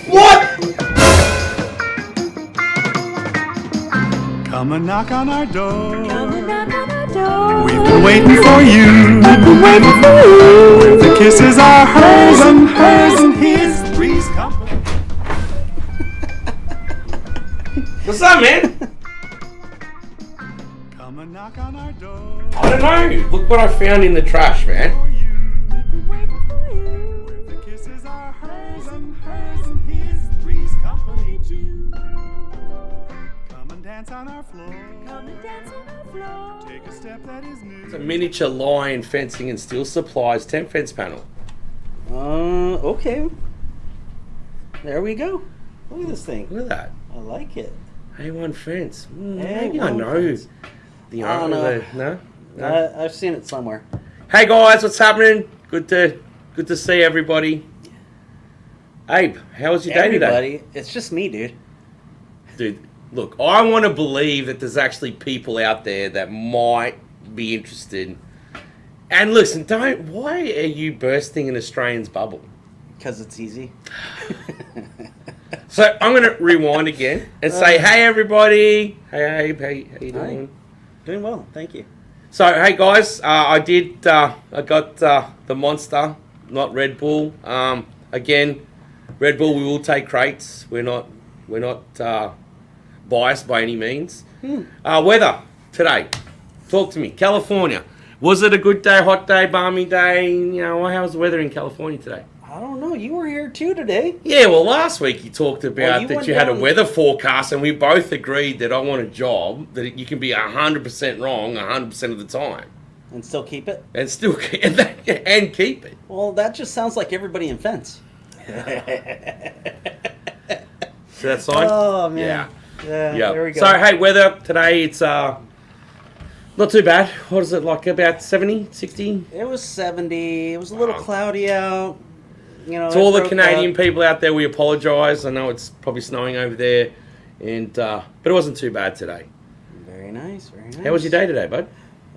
What? Come and knock on our door. Come and knock on our door. We've been waiting for you. We've been waiting for you. The kisses are hers and his. Three's company. What's up, man? Come and knock on our door. I don't know. Look what I found in the trash, man. For you. We've been waiting for you. The kisses are hers and his. Three's company too. Come and dance on our floor. Come and dance on our floor. Take a step that is new. It's a miniature lion fencing and steel supplies temp fence panel. Okay. There we go. Look at this thing. Look at that. I like it. A1 fence. A1 Maybe I know. fence. The I don't owner. know. No? I've seen it somewhere. Hey guys, what's happening? Good to see everybody. Abe, how was your day today? Everybody, it's just me, dude. Dude, look, I want to believe that there's actually people out there that might be interested. And listen, why are you bursting an Australian's bubble? Because it's easy. So I'm going to rewind again and say, hey everybody. Hey Abe, how you Hi. doing? Doing well, thank you. So, hey guys, I got the Monster, not Red Bull. Again, Red Bull, we will take crates. We're not biased by any means. Weather today. Talk to me. California. Was it a good day, hot day, balmy day? You know, how's the weather in California today? I don't know. You were here too today. Yeah, well, last week you talked about Well, you that went you had a down- weather forecast, and we both agreed that I want a job that you can be 100% wrong 100% of the time, And still keep it? and still and keep it. Well, that just sounds like everybody in fence. See that sign? Oh, man. Yeah. Yeah, there we go. So hey, weather today it's not too bad. What is it like? About 70, 60? It was 70. It was a little Wow. cloudy out. You know, To it all the broke Canadian up. people out there, we apologise. I know it's probably snowing over there, and but it wasn't too bad today. Very nice, very nice. How was your day today, bud?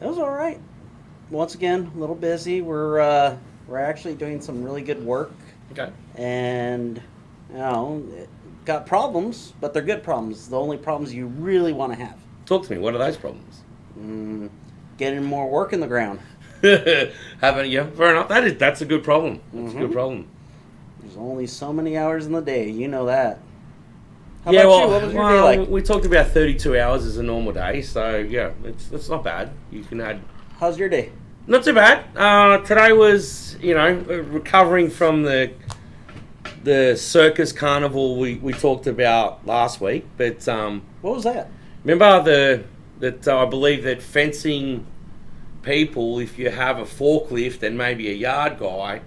It was all right. Once again, a little busy. We're actually doing some really good work, Okay. and got problems, but they're good problems. The only problems you really want to have. Talk to me. What are those problems? Getting more work in the ground. Haven't you? Fair enough. That's a good problem. That's a good Mhm. problem. There's only so many hours in the day. You know that. How Yeah, about well, you? What was your well, day like? we talked about 32 hours as a normal day, so yeah, it's not bad. You can add. How's your day? Not too bad. Today was, recovering from the circus carnival we talked about last week. But What was that? remember that I believe that fencing people, if you have a forklift and maybe a yard guy,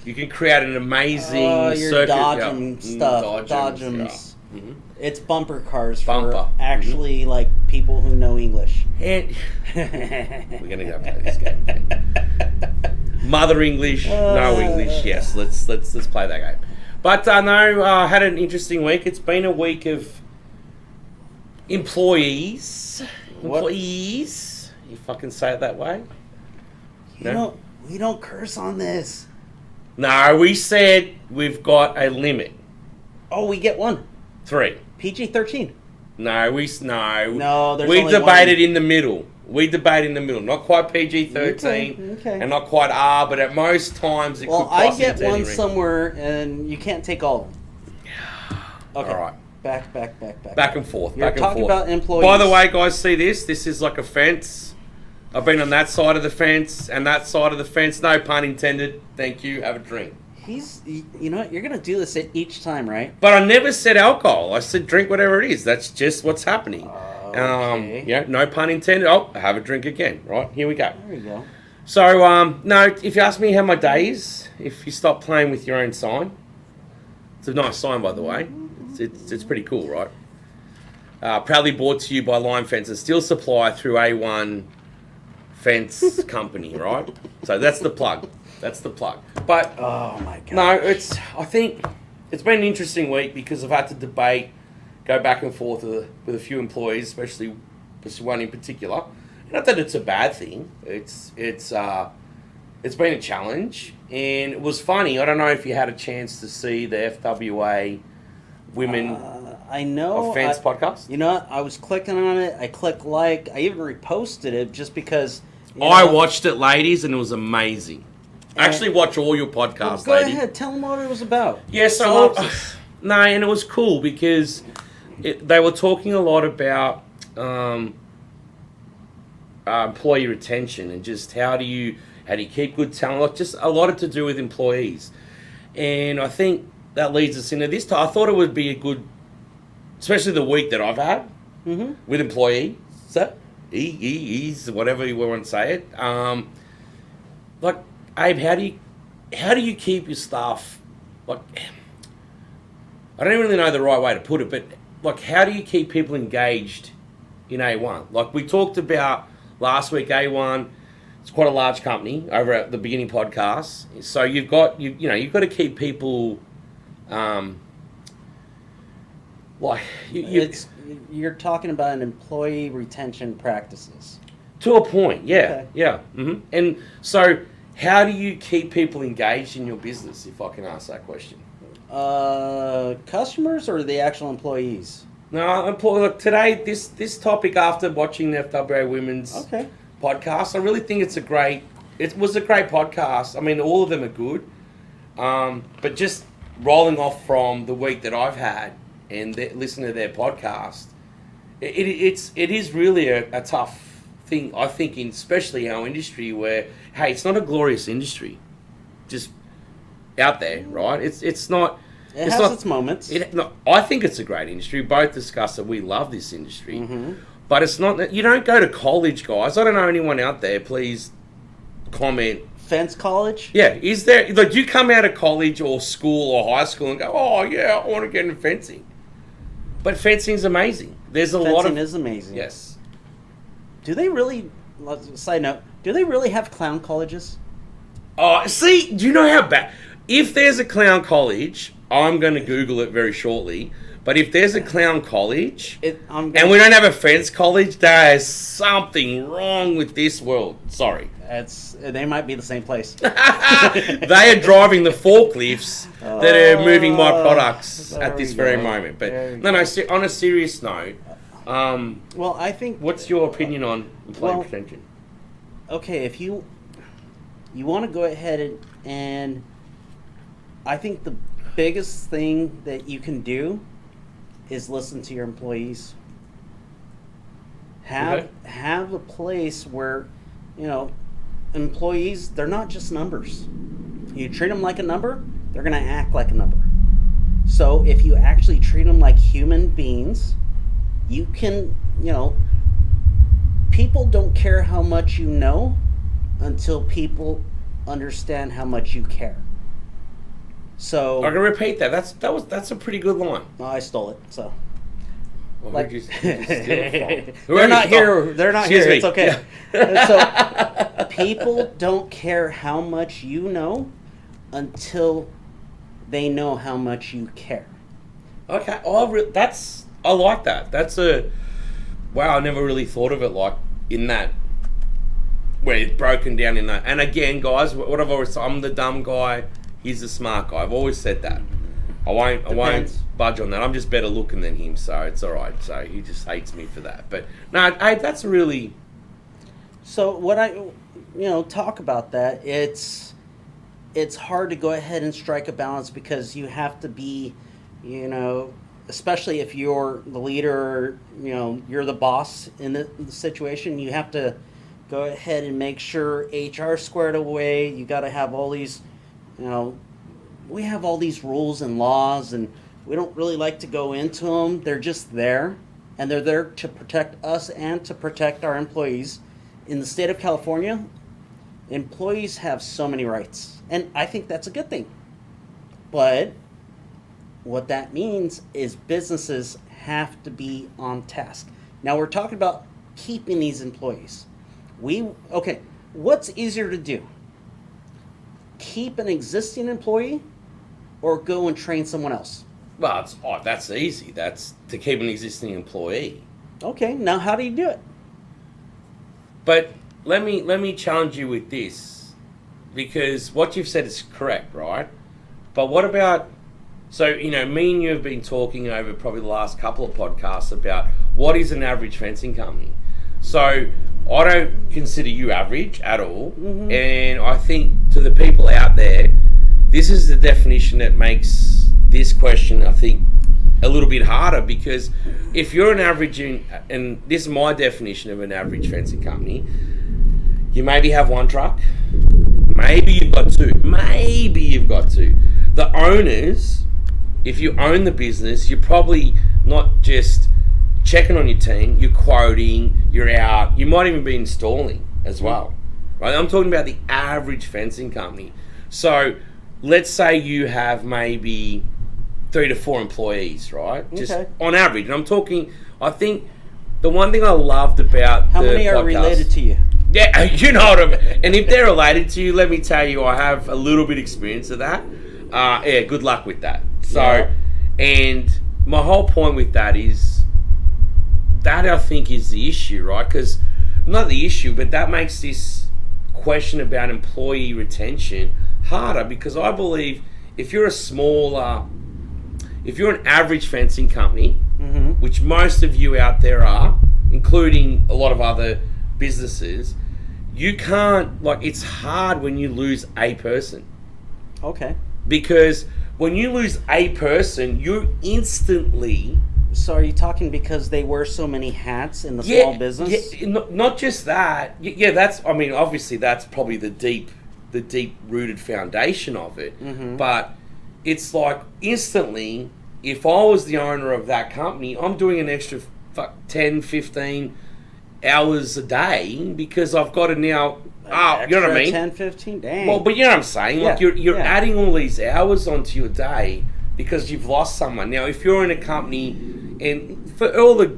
you can create an amazing You're circuit. dodging Yeah. stuff. Dodging, Dodgems. yeah. Mhm. It's bumper cars Bumper. for actually like people who know English. And we're gonna go play this game. Mother English, no English. Yes, let's play that game. But no, had an interesting week. It's been a week of employees. What? Employees. You fucking say it that way. No? We don't curse on this. No, we said we've got a limit. Oh, we get one. 3. PG-13. No, No, there's we only debated one. in the middle. We debate in the middle. Not quite PG-13 Okay. and not quite R, but at most times it Well, could cross I get into one any ring. somewhere, and you can't take all of them. Okay. All right. Back. Back and forth. You're back and talking forth. about employees. By the way, guys, see this? This is like a fence. I've been on that side of the fence and that side of the fence. No pun intended. Thank you. Have a drink. You know what? You're gonna do this each time, right? But I never said alcohol. I said drink whatever it is. That's just what's happening. Okay. Yeah, no pun intended. Oh, have a drink again. Right, here we go. There we go. So, no, if you ask me how my day is, if you stop playing with your own sign, it's a nice sign, by the way. It's pretty cool, right? Proudly brought to you by Line Fence and Steel Supply through A1 Fence Company, right? So that's the plug. That's the plug. But Oh my god. no, I think it's been an interesting week because I've had to debate, go back and forth with a few employees, especially one in particular. Not that it's a bad thing. It's it's been a challenge, and it was funny. I don't know if you had a chance to see the FWA Women I know. Offense podcast. You know what? I was clicking on it. I clicked like. I even reposted it just because. I watched it, ladies, and it was amazing. Actually, watch all your podcasts, Go lady. ahead. Tell them what it was about. Yeah, so Synopsis. no, and it was cool because they were talking a lot about employee retention and just how do you keep good talent, like just a lot to do with employees. And I think that leads us into this. I thought it would be a good, especially the week that I've had with employees, whatever you want to say it. Like, Abe, how do you keep your staff, like, I don't really know the right way to put it, but like, how do you keep people engaged in A1? Like we talked about last week, A1, it's quite a large company over at the beginning podcast. So you've got you've got to keep people, You're talking about an employee retention practices. to a point, yeah, Okay. yeah. And so, how do you keep people engaged in your business? If I can ask that question. Customers or the actual employees? No, look, today this topic after watching the FWA Women's Okay. podcast, I really think it was a great podcast. I mean, all of them are good, but just rolling off from the week that I've had and listening to their podcast, it is really a tough thing, I think, especially our industry where, hey, it's not a glorious industry, just out there, right? It's not. It has its moments. I think it's a great industry. We both discussed that we love this industry. But it's not. You don't go to college, guys. I don't know anyone out there. Please comment. Fence college? Yeah, is there? Like, do you come out of college or school or high school and go, "Oh yeah, I want to get into fencing"? But fencing's amazing. There's a lot of. Fencing is amazing. Yes. Do they really? Side note: do they really have clown colleges? Oh, see, do you know how bad? If there's a clown college, I'm going to Google it very shortly. But if there's a clown college and we don't have a fence college, there is something wrong with this world. Sorry. They might be the same place. They are driving the forklifts that are moving my products there at this we very go. moment. But There we no, on a serious note, Well, I think. what's your opinion on employee Well- retention? Okay, if you want to go ahead and I think the biggest thing that you can do is listen to your employees. Have a place where, employees, they're not just numbers. You treat them like a number, they're going to act like a number. So if you actually treat them like human beings, you can, people don't care how much you know until people understand how much you care. So I can repeat that. That's a pretty good line. I stole it. So Well, like, who'd you steal it from? they're not here. They're not Excuse here. me. It's okay. So people don't care how much you know until they know how much you care. Okay, I like that. That's wow. I never really thought of it like in that, where it's broken down in that. And again, guys, what I've always said, I'm the dumb guy. He's the smart guy. I've always said that. I won't Depends. budge on that. I'm just better looking than him, so it's all right. So he just hates me for that. But no, Abe, that's really. So what I talk about that, it's hard to go ahead and strike a balance because you have to be, especially if you're the leader, you're the boss in the situation, you have to go ahead and make sure HR squared away. You got to have all these, we have all these rules and laws and we don't really like to go into them. They're just there, and they're there to protect us and to protect our employees. In the state of California, employees have so many rights, and I think that's a good thing. But what that means is businesses have to be on task. Now we're talking about keeping these employees. What's easier to do? Keep an existing employee or go and train someone else? Well, that's easy. That's to keep an existing employee. Okay, now how do you do it? But let me challenge you with this. because what you've said is correct, right? But what about, so, me and you have been talking over probably the last couple of podcasts about what is an average fencing company. So I don't consider you average at all. And I think to the people out there, this is the definition that makes this question, I think, a little bit harder, because if you're an average, and this is my definition of an average fencing company, you maybe have one truck, maybe you've got two. The owners, if you own the business, you're probably not just checking on your team, you're quoting, you're out, you might even be installing as well, right? I'm talking about the average fencing company. So let's say you have maybe 3 to 4 employees, right? Just on average. And I'm talking, I think the one thing I loved about How the many are podcast- related to you? Yeah, you know what I mean. And if they're related to you, let me tell you, I have a little bit of experience of that. Good luck with that. So, and my whole point with that is, that I think is the issue, right? Because, not the issue, but that makes this question about employee retention harder, because I believe if you're an average fencing company, which most of you out there are, including a lot of other businesses, you can't, it's hard when you lose a person. Okay. Because when you lose a person, you're instantly... So are you talking because they wear so many hats in the small business? Yeah, not just that. Yeah, obviously that's probably the deep-rooted foundation of it. But it's like instantly, if I was the owner of that company, I'm doing an extra 10, 15 hours a day because I've got to now... you know what I mean? 10, 15, dang. Well, but you know what I'm saying? Yeah, You're adding all these hours onto your day because you've lost someone. Now, if you're in a company, and for all the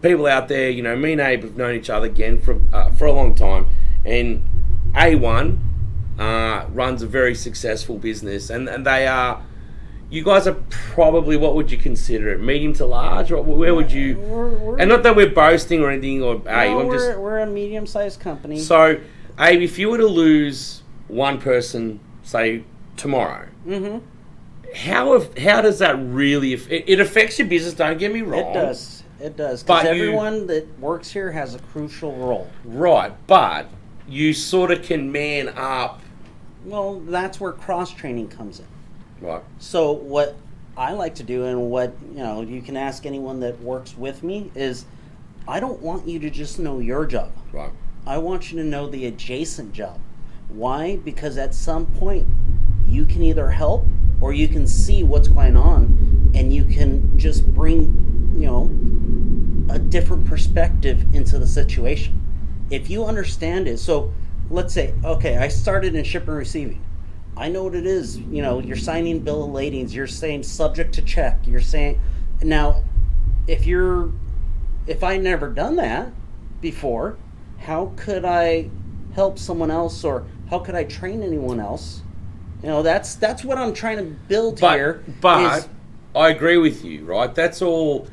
people out there, me and Abe have known each other again for a long time, and A1 runs a very successful business, and they are... You guys are probably, what would you consider it? Medium to large? Or where would you... We're, and not that we're boasting or anything, or... we're a medium-sized company. So, Abe, if you were to lose one person, say, tomorrow, how does that really... It affects your business, don't get me wrong. It does. But Because everyone that works here has a crucial role. Right, but you sort of can man up... Well, that's where cross-training comes in. Right. So what I like to do, and what you can ask anyone that works with me, is I don't want you to just know your job. Right. I want you to know the adjacent job. Why? Because at some point you can either help or you can see what's going on, and you can just bring a different perspective into the situation. If you understand it, so let's say, okay, I started in shipping and receiving. I know what it is. You're signing bill of ladings. You're saying subject to check. You're saying, now, if I never done that before, how could I help someone else, or how could I train anyone else? That's what I'm trying to build here. But I agree with you, right? That's all.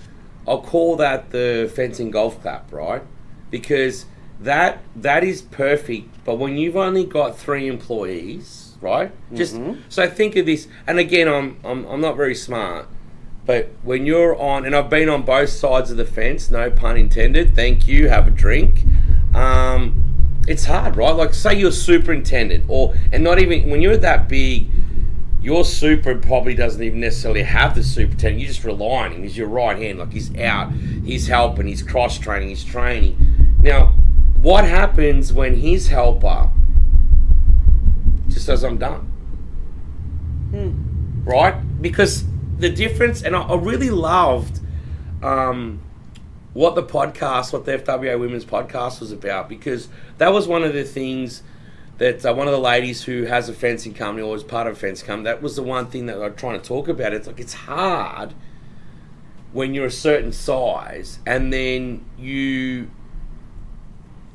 I'll call that the fencing golf clap, right? Because that is perfect. But when you've only got 3 employees, right? So think of this, and again, I'm not very smart, but when you're on, and I've been on both sides of the fence, no pun intended. Thank you. Have a drink. It's hard, right? Like, say you're superintendent, and not even when you're that big, your super probably doesn't even necessarily have the superintendent. You just rely on him. He's your right hand. Like, he's out, he's helping, he's cross training, he's training. Now, what happens when his helper just says, I'm done? Right? Because the difference, and I really loved what the FWA Women's Podcast was about, because that was one of the things that one of the ladies who has a fencing company, or was part of a fencing company, that was the one thing that I'm trying to talk about. It's like, it's hard when you're a certain size and then you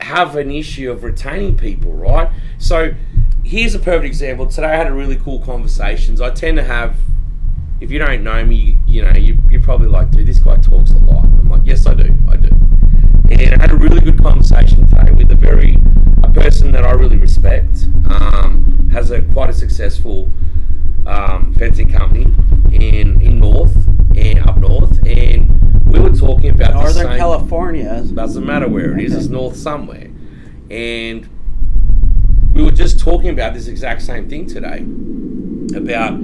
have an issue of retaining people, right? So here's a perfect example. Today I had a really cool conversations. I tend to have, if you don't know me, you're probably like, dude, this guy talks a lot. I'm like, yes, I do. And I had a really good conversation today with a very a person that I really respect, has quite a successful fencing company in North and up north, and we were talking about the Northern same, California. doesn't matter where it is, Okay. it's north somewhere. And we were just talking about this exact same thing today. About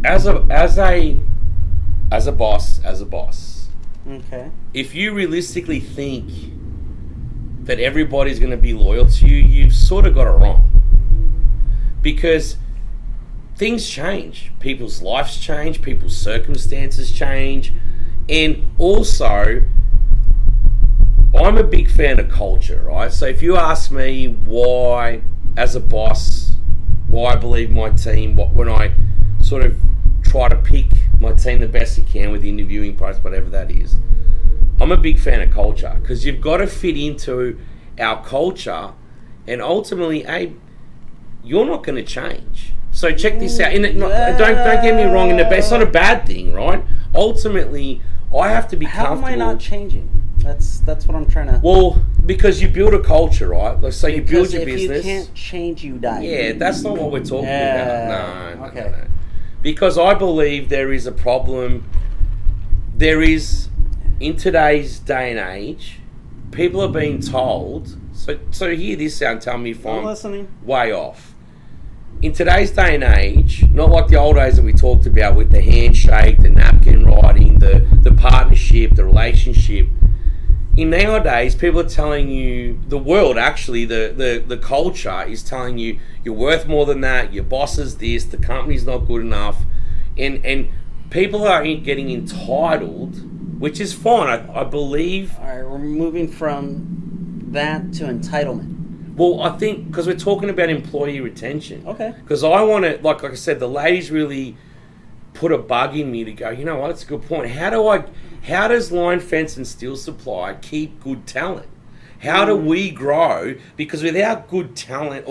as a boss, Okay. if you realistically think that everybody's going to be loyal to you, you've sort of got it wrong. Because things change. People's lives change, people's circumstances change, and also I'm a big fan of culture, right? So if you ask me why, as a boss, why I believe my team, when I sort of try to pick my team the best you can with the interviewing process, whatever that is, I'm a big fan of culture, because you've got to fit into our culture, and ultimately, you're not going to change. So check this out. Don't get me wrong. It's not a bad thing, right? Ultimately, I have to be How am comfortable. I not changing? That's what I'm trying to. Well, because you build a culture, right? Like, so you build Because your if business. you can't change, you die. Yeah, that's not what we're talking about. No, okay. no. Because I believe there is a problem. There is, in today's day and age, people are being told. So hear this out and tell me if I'm I'm listening. way off. In today's day and age, not like the old days that we talked about with the handshake, the napkin writing, the partnership, the relationship. In nowadays, people are telling you, the world actually, the culture is telling you, you're worth more than that, your boss is this, the company's not good enough. And people are getting entitled, which is fine, I believe. All right, we're moving from that to entitlement. Well, I think, because we're talking about employee retention. Okay. Because I want to, like I said, the ladies really put a bug in me to go, you know what, that's a good point. How does Line Fence and Steel Supply keep good talent? How do we grow? Because without good talent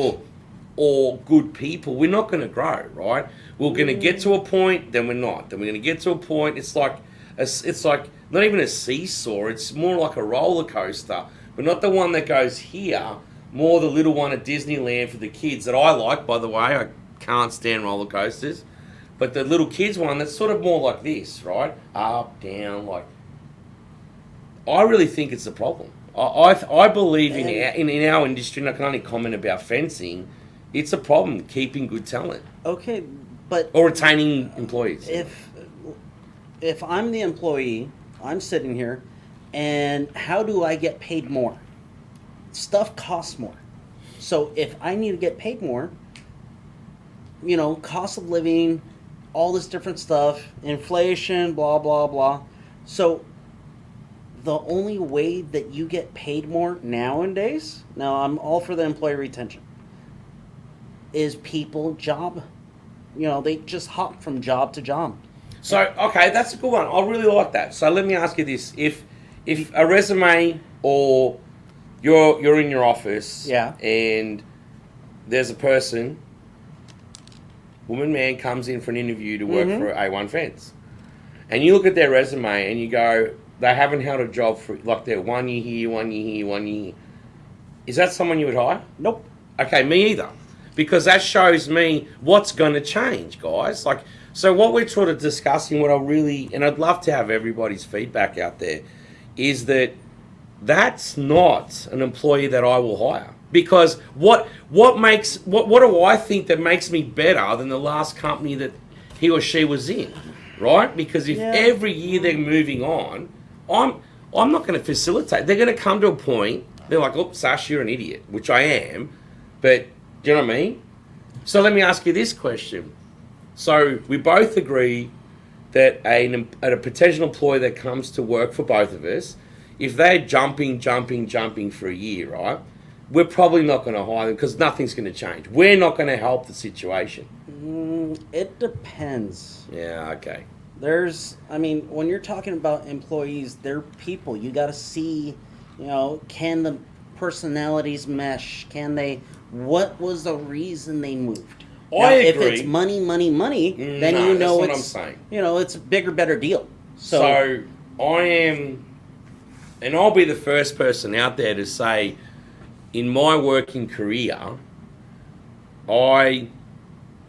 or good people, we're not going to grow, right? We're going to get to a point, then we're not. Then we're going to get to a point. It's like not even a seesaw. It's more like a roller coaster, but not the one that goes here. More the little one at Disneyland for the kids that I like, by the way. I can't stand roller coasters. But the little kids one, that's sort of more like this, right? Up, down, like... I really think it's a problem. I believe in our industry, and I can only comment about fencing, it's a problem keeping good talent. Okay, but Or retaining employees. if I'm the employee, I'm sitting here, and how do I get paid more? Stuff costs more. So if I need to get paid more, cost of living, all this different stuff, inflation, blah, blah, blah. So the only way that you get paid more nowadays, now I'm all for the employee retention, is people job. They just hop from job to job. So, okay, that's a good one. I really like that. So let me ask you this. If a resume, or you're in your office, Yeah. and there's a person, woman, man, comes in for an interview to work for A1 Fence, and you look at their resume and you go, they haven't held a job for, like, they're 1 year here, 1 year here, 1 year here. Is that someone you would hire? Nope. Okay, me either. Because that shows me what's going to change, guys. Like, so what we're sort of discussing, what I really, and I'd love to have everybody's feedback out there, is that that's not an employee that I will hire. Because what do I think that makes me better than the last company that he or she was in, right? Because if every year they're moving on, I'm not going to facilitate. They're going to come to a point, they're like, oh, Sash, you're an idiot, which I am, but do you know what I mean? So let me ask you this question. So we both agree that a potential employee that comes to work for both of us, if they're jumping for a year, right, we're probably not going to hire them because nothing's going to change. We're not going to help the situation. It depends. Yeah, okay. When you're talking about employees, they're people. You got to see, can the personalities mesh? What was the reason they moved? I If agree. it's money, then No, you know that's what it's, I'm saying. It's a bigger, better deal. So I am, and I'll be the first person out there to say, in my working career, I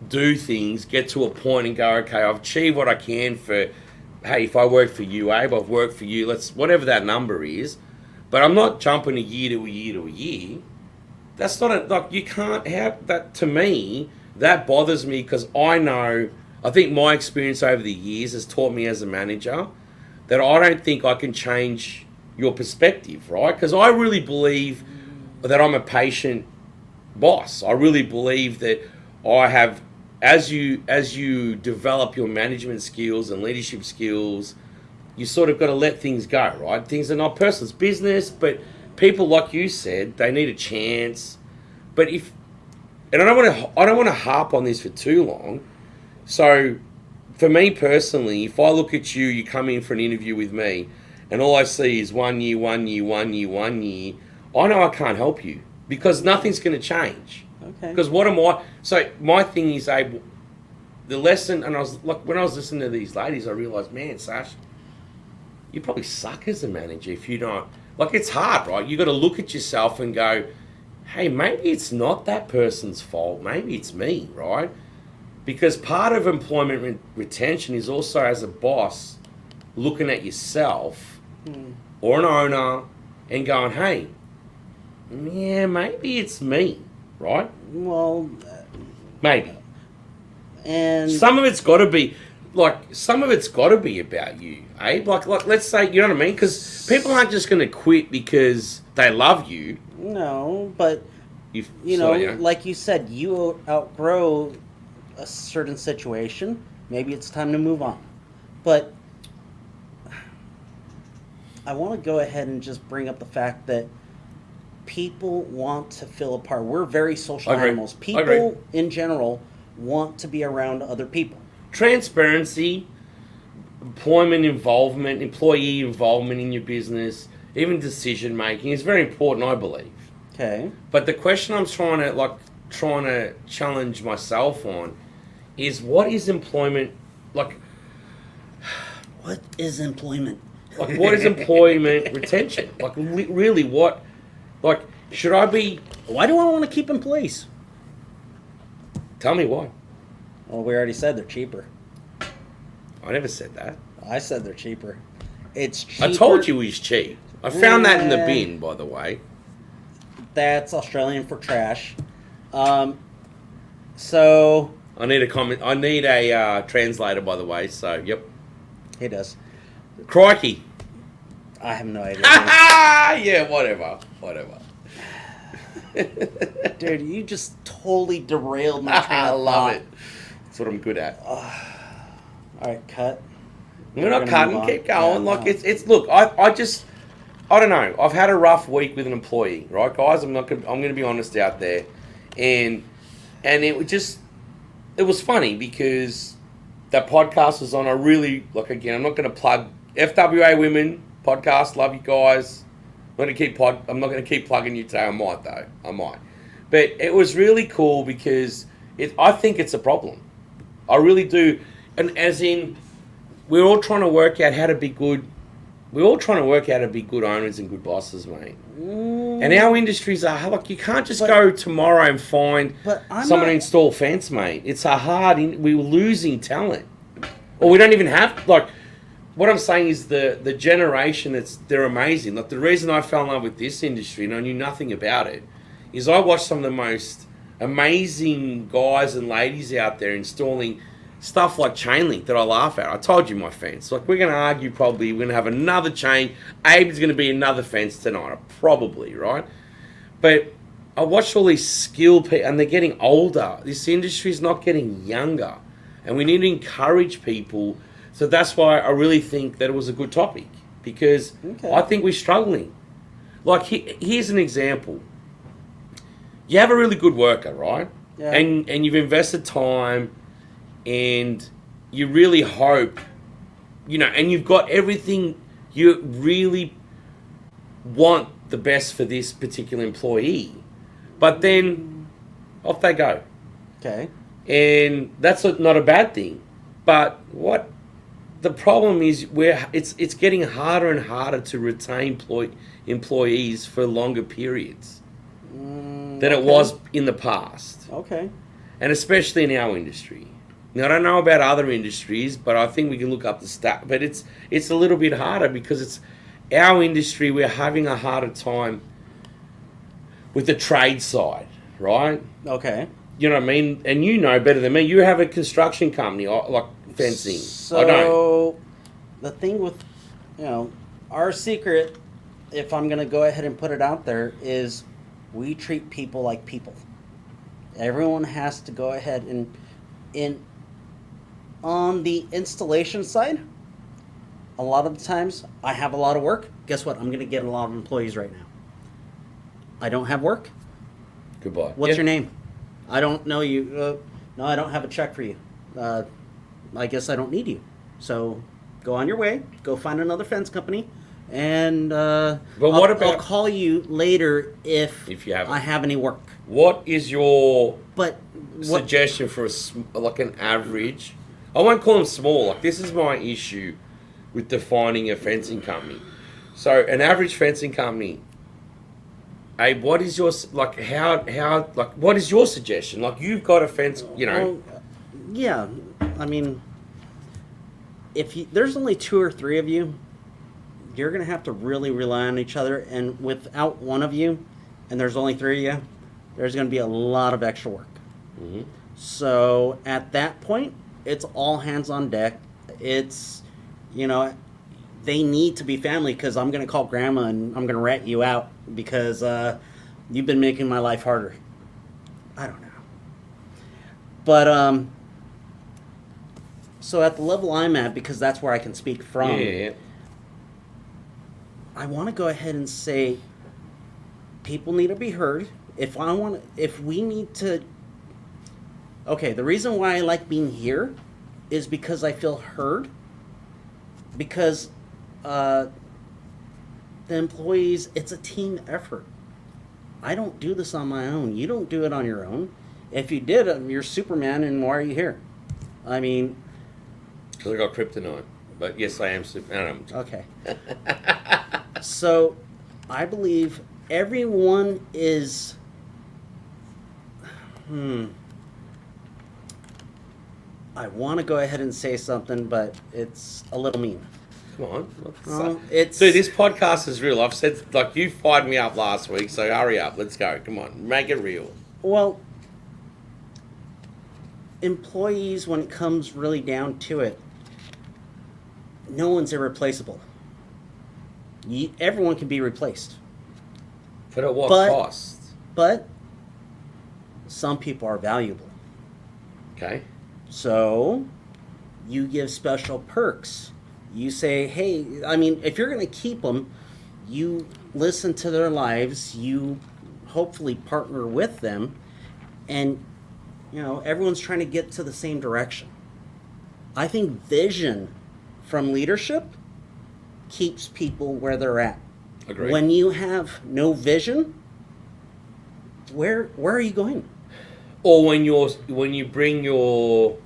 do things, get to a point and go, okay, I've achieved what I can for, hey, if I work for you, Abe, I've worked for you, let's, whatever that number is, but I'm not jumping a year to a year to a year. That's not a, like, you can't have that. To me, that bothers me because I think my experience over the years has taught me as a manager that I don't think I can change your perspective, right? Because I really believe that I'm a patient boss. I really believe that I have, as you develop your management skills and leadership skills, you sort of got to let things go, right? Things are not personal, it's business, but people, like you said, they need a chance. But I don't want to harp on this for too long. So, for me personally, if I look at you, you come in for an interview with me, and all I see is 1 year, 1 year, 1 year, 1 year, I know I can't help you because nothing's going to change. Okay. Because what am I? So my thing is, Abe, the lesson, and I was like, when I was listening to these ladies, I realised, man, Sash, you probably suck as a manager if you don't. Like, it's hard, right? You got to look at yourself and go, hey, maybe it's not that person's fault. Maybe it's me, right? Because part of employment retention is also, as a boss, looking at yourself or an owner and going, hey, yeah, maybe it's me, right? Well, Maybe. and Some of it's got to be, about you, eh? Like, let's say, you know what I mean? Because people aren't just going to quit because they love you. no, but You know, like you said, you outgrow a certain situation. Maybe it's time to move on. But I want to go ahead and just bring up the fact that people want to feel a part. We're very social I agree. animals. I agree. People in general want to be around other people. Transparency, employee involvement in your business, even decision making is very important, I believe. Okay. But the question I'm trying to challenge myself on is, what is employment like? What is employment? Like, what is employment retention? Like, really, what? Like, should I be? Why do I want to keep employees? Tell me why. Well, we already said they're cheaper. I never said that. I said they're cheaper. It's cheaper. I told you he's cheap. I found that in the Eh. bin, by the way. That's Australian for trash. So I need a comment. I need a translator, by the way. So, yep. he does. Crikey. I have no idea. Yeah, whatever. Dude, you just totally derailed my train I of love thought. it. That's what I'm good at. All right, cut. We're not gonna cutting. move on. Keep going. Yeah, Like, no. it's. Look, I don't know. I've had a rough week with an employee, right, guys? I'm going to be honest out there, and it was funny because that podcast was on. I really, like, again, I'm not going to plug FWA Women podcast. Love you guys. I'm not going to keep plugging you today. I might though. But it was really cool because I think it's a problem. I really do, and as in, we're all trying to work out how to be good. We're all trying to work out how to be good owners and good bosses, mate. And our industries are like, you can't just go tomorrow and find But I'm someone not- to install fence, mate. It's a hard. We're losing talent, or we don't even have like. What I'm saying is the generation they're amazing. Like, the reason I fell in love with this industry and I knew nothing about it is I watched some of the most amazing guys and ladies out there installing stuff like chain link that I laugh at. I told you my fence. Like, we're going to argue probably. We're going to have another chain. Abe's going to be another fence tonight, probably, right? But I watched all these skilled people, and they're getting older. This industry is not getting younger, and we need to encourage people. So that's why I really think that it was a good topic, because Okay. I think we're struggling. Like, here's an example. You have a really good worker, right? Yeah. And you've invested time, and you really hope, and you've got everything. You really want the best for this particular employee, but then off they go. Okay. And that's not a bad thing. But what the problem is, it's getting harder and harder to retain employees for longer periods. than it okay. was in the past, Okay. and especially in our industry. Now, I don't know about other industries, but I think we can look up the stat. But it's a little bit harder because it's our industry. We're having a harder time with the trade side, right? Okay. You know what I mean? And you know better than me. You have a construction company, like fencing. So I don't. the thing with, our secret, if I'm gonna go ahead and put it out there, is we treat people like people. Everyone has to go ahead and on the installation side, a lot of the times I have a lot of work. Guess what? I'm gonna get a lot of employees right now. I don't have work. Goodbye. What's Yeah. your name? I don't know you. No, I don't have a check for you. I guess I don't need you. So go on your way. Go find another fence company, and what I'll about- call you later if you have I have any work. What is your But what? suggestion for like an average? I won't call them small. Like, this is my issue with defining a fencing company. So an average fencing company. Hey, what is your what is your suggestion? Like, you've got a fence, Well, yeah, I mean, there's only 2 or 3 of you, you're gonna have to really rely on each other. And without one of you, and there's only 3 of you, there's gonna be a lot of extra work. Mhm. So at that point, it's all hands on deck. It's, they need to be family, because I'm gonna call grandma and I'm gonna rat you out because you've been making my life harder. I don't know. But so at the level I'm at, because that's where I can speak from, yeah. I want to go ahead and say people need to be heard. If we need to, okay, the reason why I like being here is because I feel heard. Because the employees, it's a team effort. I don't do this on my own. You don't do it on your own. If you did, you're Superman, and why are you here? I mean, Because I got kryptonite. But yes, I am super. I don't know. okay. So, I believe everyone is. I want to go ahead and say something, but it's a little mean. Come on. It's Dude, this podcast is real. I've said, like, you fired me up last week, so hurry up. Let's go. Come on. Make it real. Well, employees, when it comes really down to it, no one's irreplaceable. Everyone can be replaced, But at what But- cost? but some people are valuable. Okay. So you give special perks. You say, hey, I mean, if you're going to keep them, you listen to their lives, you hopefully partner with them, and, everyone's trying to get to the same direction. I think vision from leadership keeps people where they're at. Agreed. When you have no vision, where are you going? Or when you bring your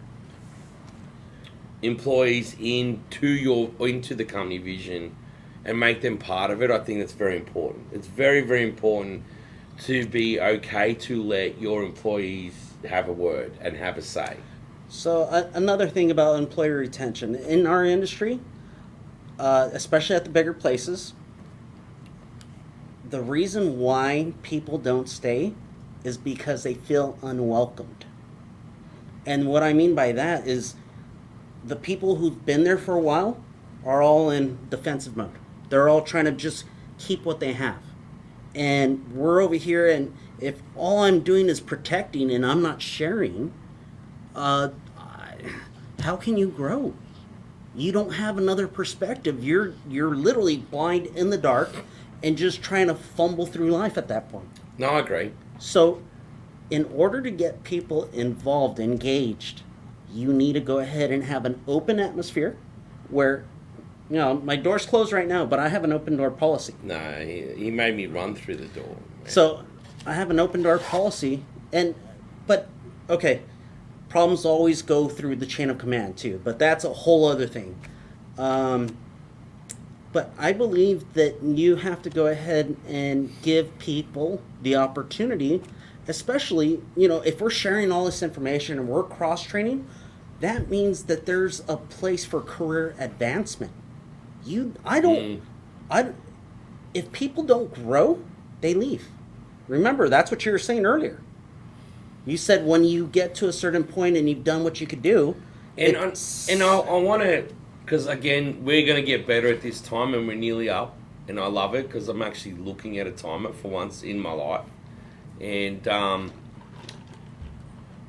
employees into the company vision and make them part of it, I think that's very important. It's very, very important to be okay to let your employees have a word and have a say. So another thing about employee retention in our industry, especially at the bigger places, the reason why people don't stay is because they feel unwelcomed. And what I mean by that is the people who've been there for a while are all in defensive mode. They're all trying to just keep what they have. And we're over here, and if all I'm doing is protecting and I'm not sharing, how can you grow? You don't have another perspective. You're literally blind in the dark and just trying to fumble through life at that point. No, I agree. So, in order to get people involved, engaged, you need to go ahead and have an open atmosphere where, my door's closed right now, but I have an open door policy. No, he made me run through the door. Man. So, I have an open door policy, but okay, problems always go through the chain of command too, but that's a whole other thing. But But I believe that you have to go ahead and give people the opportunity, especially, if we're sharing all this information and we're cross training, that means that there's a place for career advancement. If people don't grow, they leave. Remember, that's what you were saying earlier. You said when you get to a certain point and you've done what you could do, And I want to, because again, we're going to get better at this time, and we're nearly up, and I love it because I'm actually looking at a timer for once in my life, and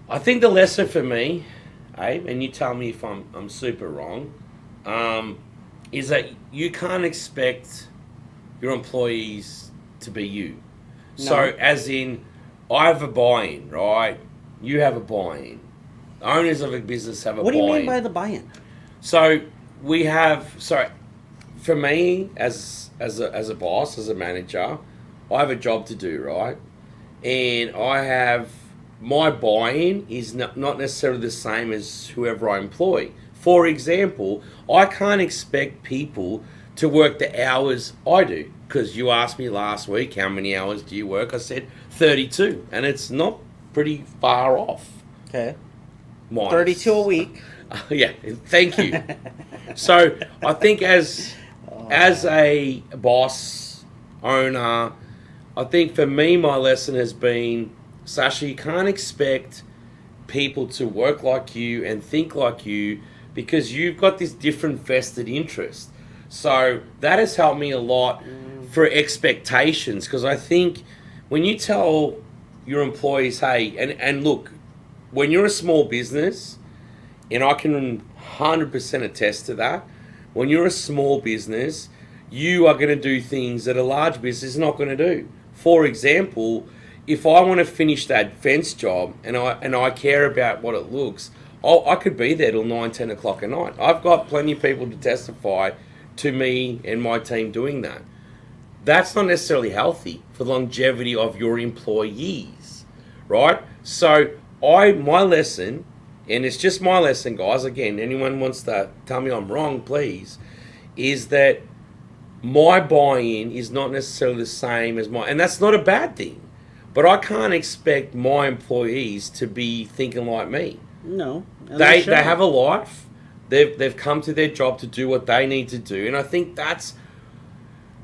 I think the lesson for me, Abe, and you tell me if I'm super wrong, is that you can't expect your employees to be you. No. So, as in, I have a buy-in, right? You have a buy-in. Owners of a business have a what do buy-in. you mean by the buy-in? So for me as a boss, as a manager, I have a job to do, right? And my buy-in is not necessarily the same as whoever I employ. For example, I can't expect people to work the hours I do, because you asked me last week, how many hours do you work? I said 32, and it's not pretty far off. Okay. Minus. 32 a week. Yeah, thank you. So I think as a boss, owner, I think for me my lesson has been, Sasha, you can't expect people to work like you and think like you because you've got this different vested interest. So that has helped me a lot for expectations, because I think when you tell your employees, hey, and look, when you're a small business, and I can 100% attest to that, when you're a small business, you are going to do things that a large business is not going to do. For example, if I want to finish that fence job and I care about what it looks, I could be there till 9, 10 o'clock at night. I've got plenty of people to testify to me and my team doing that. That's not necessarily healthy for the longevity of your employees, right? So my lesson, and it's just my lesson, guys, again, anyone wants to tell me I'm wrong, please, is that my buy-in is not necessarily the same as and that's not a bad thing, but I can't expect my employees to be thinking like me. No. They have a life. They've come to their job to do what they need to do, and I think that's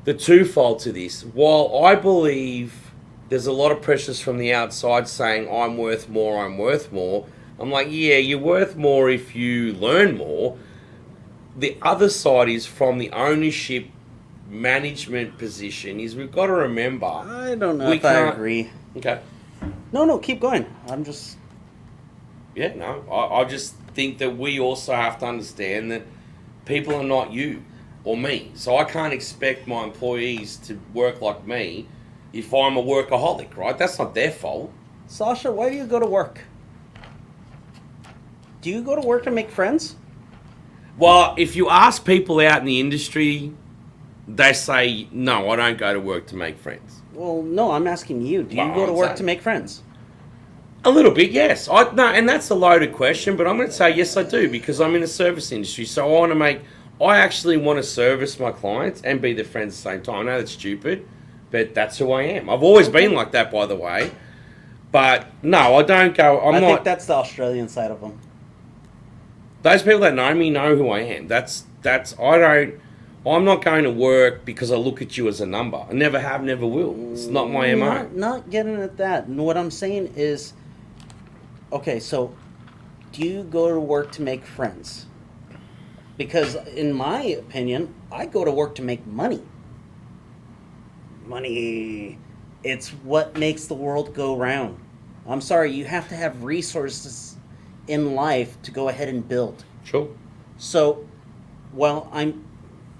the twofold to this. While I believe there's a lot of pressures from the outside saying I'm worth more, I'm like, yeah, you're worth more if you learn more. The other side is from the ownership management position is we've got to remember. I don't know if I agree. Okay. No, keep going. I'm just... Yeah, no. I just think that we also have to understand that people are not you or me. So I can't expect my employees to work like me if I'm a workaholic, right? That's not their fault. Sasha, why do you go to work? Do you go to work to make friends? Well, if you ask people out in the industry, they say, no, I don't go to work to make friends. Well, no, I'm asking you. Do you Well, go to I'm work saying- to make friends? A little bit, yes. No, and that's a loaded question, but I'm going to say yes, I do, because I'm in the service industry. So I actually want to service my clients and be their friends at the same time. I know that's stupid, but that's who I am. I've always been like that, by the way. But no, I don't go. I think that's the Australian side of them. Those people that know me know who I am. I'm not going to work because I look at you as a number. I never have, never will. It's not my MO. Not getting at that. And what I'm saying is, okay, so do you go to work to make friends? Because in my opinion, I go to work to make money. Money. It's what makes the world go round. I'm sorry, you have to have resources in life to go ahead and build. Sure. So, well,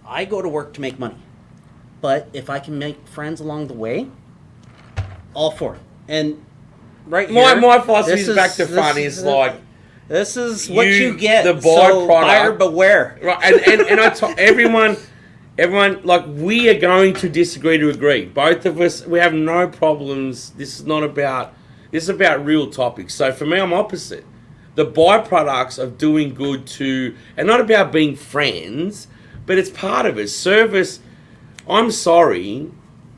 I go to work to make money. But if I can make friends along the way, all for it. And right here, My philosophy this is back to fun is like, this is what you get. the So byproduct. buyer beware. right, and I tell everyone, like, we are going to disagree to agree. Both of us, we have no problems. This is about real topics. So for me, I'm opposite. The byproducts of doing good and not about being friends, but it's part of it. Service, I'm sorry,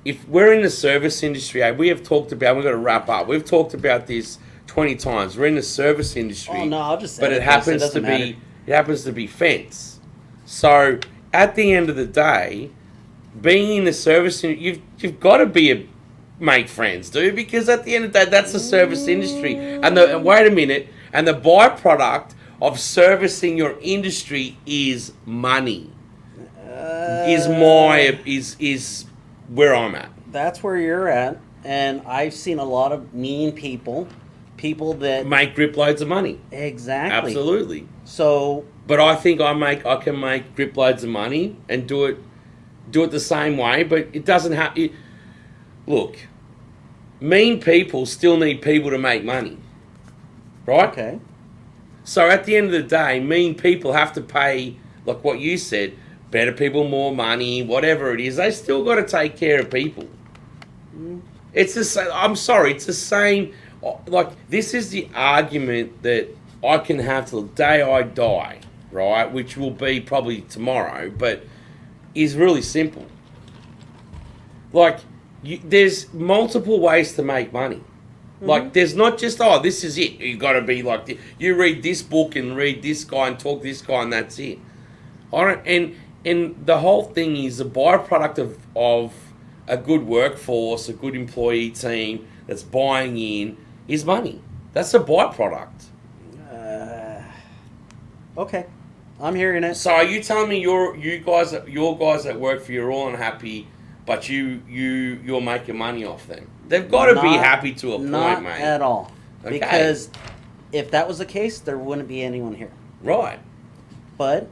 if we're in the service industry, we have talked about, we've got to wrap up, we've talked about this 20 times. We're in the service industry. Oh, no, I'll just but edit it this. It happens doesn't to matter. it happens to be fence. So at the end of the day, being in the service industry, you've got to make friends, dude, because at the end of the day, that's the service industry. And wait a minute, and the byproduct of servicing your industry is money. Is where I'm at. That's where you're at, and I've seen a lot of mean people that Make grip loads of money. exactly. Absolutely. So But I think I can make grip loads of money and do it the same way. But it doesn't have. Look, mean people still need people to make money, right? okay, So at the end of the day, mean people have to pay, like what you said, better people more money, whatever it is. They still got to take care of people. It's the same. I'm sorry. It's the same. Like, this is the argument that I can have till the day I die, right? Which will be probably tomorrow, but is really simple. Like, there's multiple ways to make money. Like, there's not just, oh, this is it. You got to be like this. You read this book and read this guy and talk to this guy and that's it. I don't. And the whole thing is a byproduct of a good workforce, a good employee team that's buying in is money. That's a byproduct. okay, I'm hearing it. So are you telling me your guys that work for you are all unhappy, but you're making money off them? They've got to be Not- happy to a point, Not mate. at all, Okay. because if that was the case, there wouldn't be anyone here. Right. But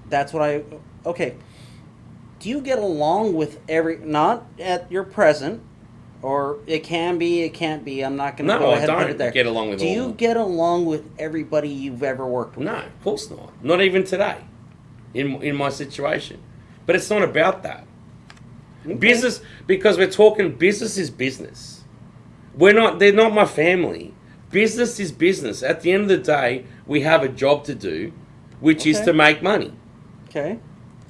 that's what okay. Do you get along with not at your present, or it can be, it can't be. I'm not going to No, go I ahead and put don't it there. get along with Do all you of them. get along with everybody you've ever worked with? No, of course not. Not even today, in my situation. But it's not about that. Okay. Business, because we're talking business is business. They're not my family. Business is business. At the end of the day, we have a job to do, which is Okay. to make money. Okay.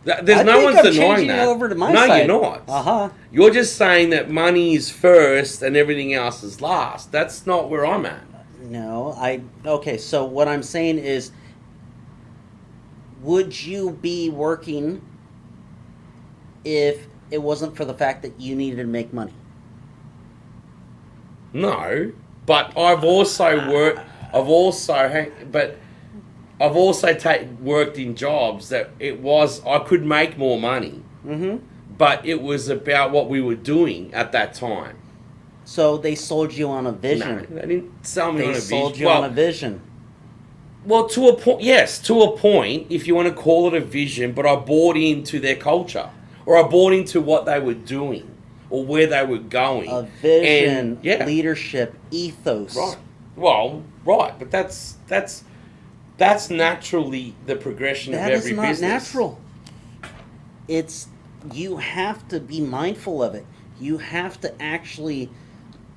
There's I no think one's I'm denying changing that. it over to my no, side. you're not. Uh-huh. You're just saying that money is first and everything else is last. That's not where I'm at. No, okay, so what I'm saying is, would you be working if it wasn't for the fact that you needed to make money? No, but I've also worked. I've also worked in jobs that I could make more money, but it was about what we were doing at that time. So they sold you on a No, vision. they didn't sell me They on a sold vision. you on a vision. Well, to a point, yes, to a point, if you want to call it a vision, but I bought into their culture, or I bought into what they were doing, or where they were going. A vision, And, yeah, leadership, ethos. right. Well, right, but that's naturally the progression That of is every not business. natural. You have to be mindful of it. You have to actually,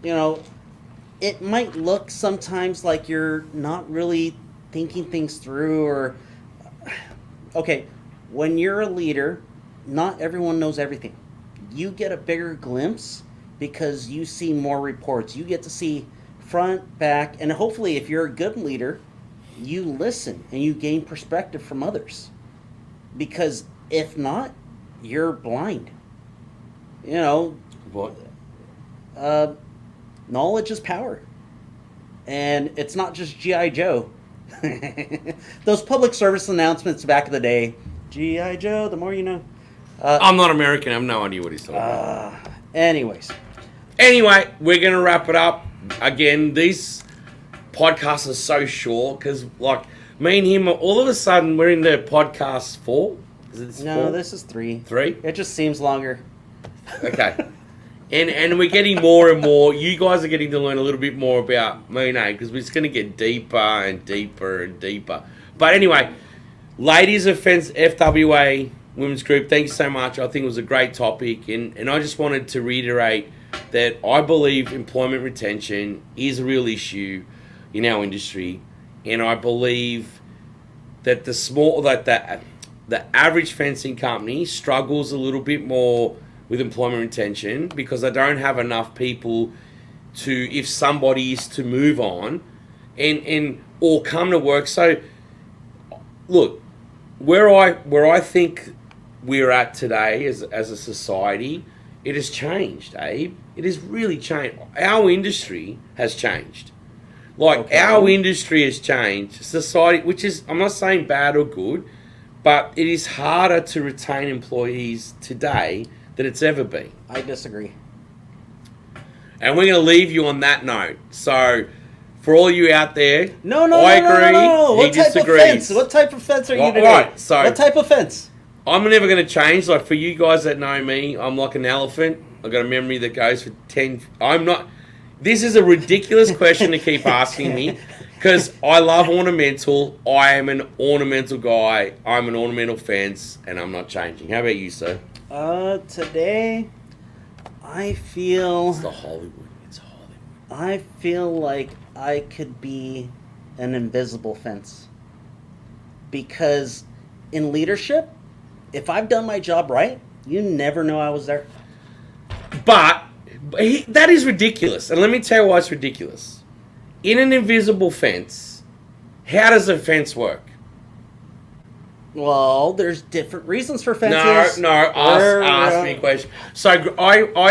it might look sometimes like you're not really thinking things through, or, okay, when you're a leader, not everyone knows everything. You get a bigger glimpse because you see more reports. You get to see front, back, and hopefully if you're a good leader, you listen and you gain perspective from others. Because if not, you're blind. What? Knowledge is power. And it's not just G.I. Joe. Those public service announcements back in the day, G.I. Joe, the more you know. I'm not American. I have no idea what he's talking about. Anyways, Anyway, we're going to wrap it up. Again, these podcasts are so short because, like, me and him, all of a sudden, we're in the podcast 4. Is it no, 4? this is 3. 3? It just seems longer. Okay. And we're getting more and more. You guys are getting to learn a little bit more about me now because we're just going to get deeper and deeper and deeper. But anyway, ladies of FWA Women's Group, thanks so much. I think it was a great topic. And I just wanted to reiterate that I believe employment retention is a real issue in our industry. And I believe that the the average fencing company struggles a little bit more with employment retention because they don't have enough people to, if somebody is to move on and or come to work. So look, where I think we're at today as a society, it has changed, Abe. It has really changed. Our industry has changed. Like, our industry has changed. Society, which is, I'm not saying bad or good, but it is harder to retain employees today than it's ever been. I disagree. And we're going to leave you on that note. So, for all you out there, No. I agree. No. He What type disagrees. of fence? What type of fence are you Right, today? right, so- what type of fence? I'm never going to change. Like, for you guys that know me, I'm like an elephant. I've got a memory that goes for 10. I'm not. This is a ridiculous question to keep asking me because I love ornamental. I am an ornamental guy. I'm an ornamental fence, and I'm not changing. How about you, sir? Today, I feel. It's the Hollywood. It's Hollywood. I feel like I could be an invisible fence. Because in leadership, if I've done my job right, you never know I was there. But that is ridiculous. And let me tell you why it's ridiculous. In an invisible fence, how does a fence work? Well, there's different reasons for fences. No, ask me a question. So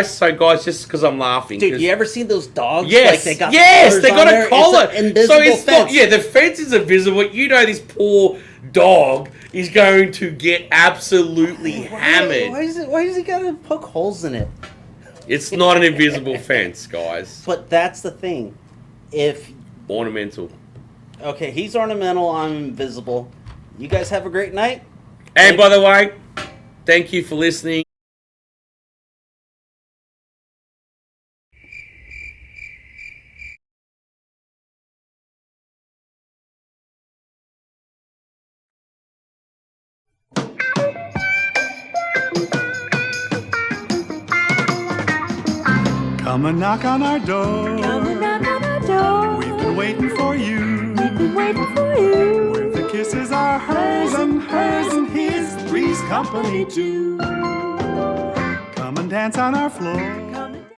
so guys, just because I'm laughing. Dude, 'cause- you ever seen those dogs? Yes, Like they got yes, collars they on got there? a collar. It's an invisible So it's fence. not. Yeah, the fence is invisible. You know, this poor dog is going to get absolutely hammered. Why does he gotta poke holes in it? It's not an invisible fence, guys. But that's the thing. If Ornamental. okay, he's ornamental, I'm invisible. You guys have a great night. And by the way, thank you for listening. Come and knock on our door. Come and knock on our door. We've been waiting for you. We've been waiting for you. Where the kisses are hers and his. Three's company too. Come and dance on our floor.